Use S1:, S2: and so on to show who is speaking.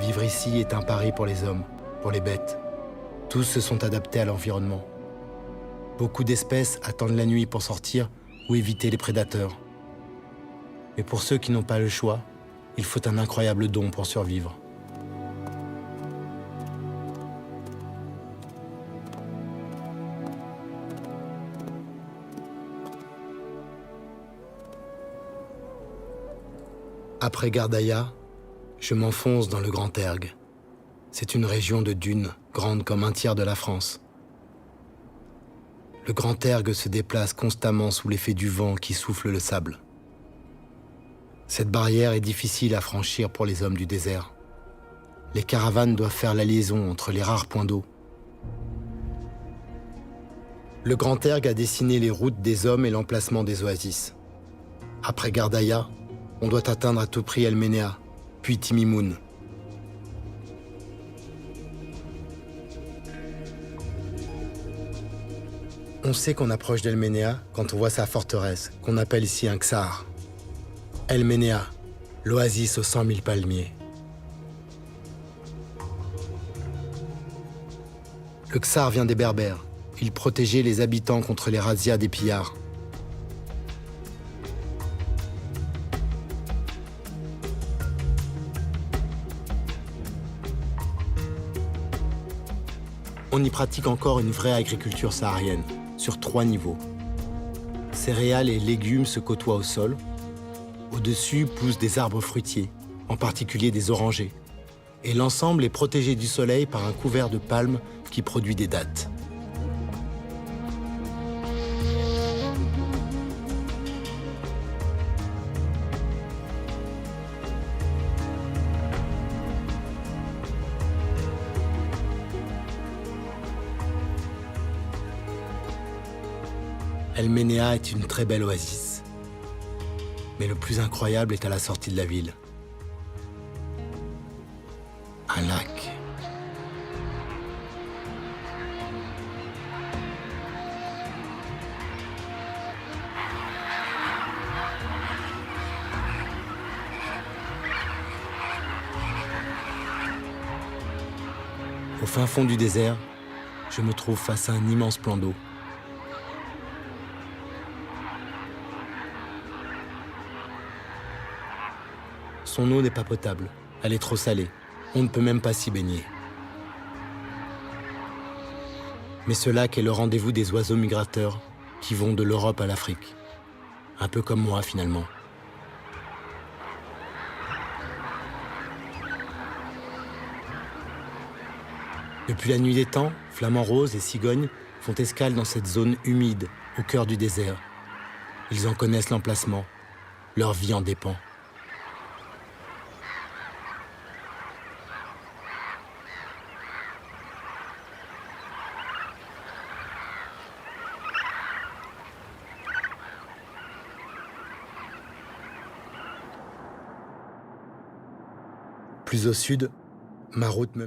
S1: Vivre ici est un pari pour les hommes, pour les bêtes. Tous se sont adaptés à l'environnement. Beaucoup d'espèces attendent la nuit pour sortir ou éviter les prédateurs. Mais pour ceux qui n'ont pas le choix, il faut un incroyable don pour survivre. Après Gardaïa, je m'enfonce dans le Grand Erg. C'est une région de dunes, grande comme un tiers de la France. Le Grand Erg se déplace constamment sous l'effet du vent qui souffle le sable. Cette barrière est difficile à franchir pour les hommes du désert. Les caravanes doivent faire la liaison entre les rares points d'eau. Le Grand Erg a dessiné les routes des hommes et l'emplacement des oasis. Après Gardaïa, on doit atteindre à tout prix El Ménéa, puis Timimoun. On sait qu'on approche d'El Ménéa quand on voit sa forteresse, qu'on appelle ici un ksar. El Ménéa, l'oasis aux 100 000 palmiers. Le ksar vient des Berbères. Il protégeait les habitants contre les razzias des pillards. On y pratique encore une vraie agriculture saharienne, sur 3 niveaux. Céréales et légumes se côtoient au sol. Au-dessus poussent des arbres fruitiers, en particulier des orangers. Et l'ensemble est protégé du soleil par un couvert de palmes qui produit des dattes. El Ménéa est une très belle oasis. Mais le plus incroyable est à la sortie de la ville. Un lac. Au fin fond du désert, je me trouve face à un immense plan d'eau. Son eau n'est pas potable, elle est trop salée. On ne peut même pas s'y baigner. Mais ce lac est le rendez-vous des oiseaux migrateurs qui vont de l'Europe à l'Afrique. Un peu comme moi, finalement. Depuis la nuit des temps, flamants roses et cigognes font escale dans cette zone humide, au cœur du désert. Ils en connaissent l'emplacement. Leur vie en dépend. Plus au sud, ma route me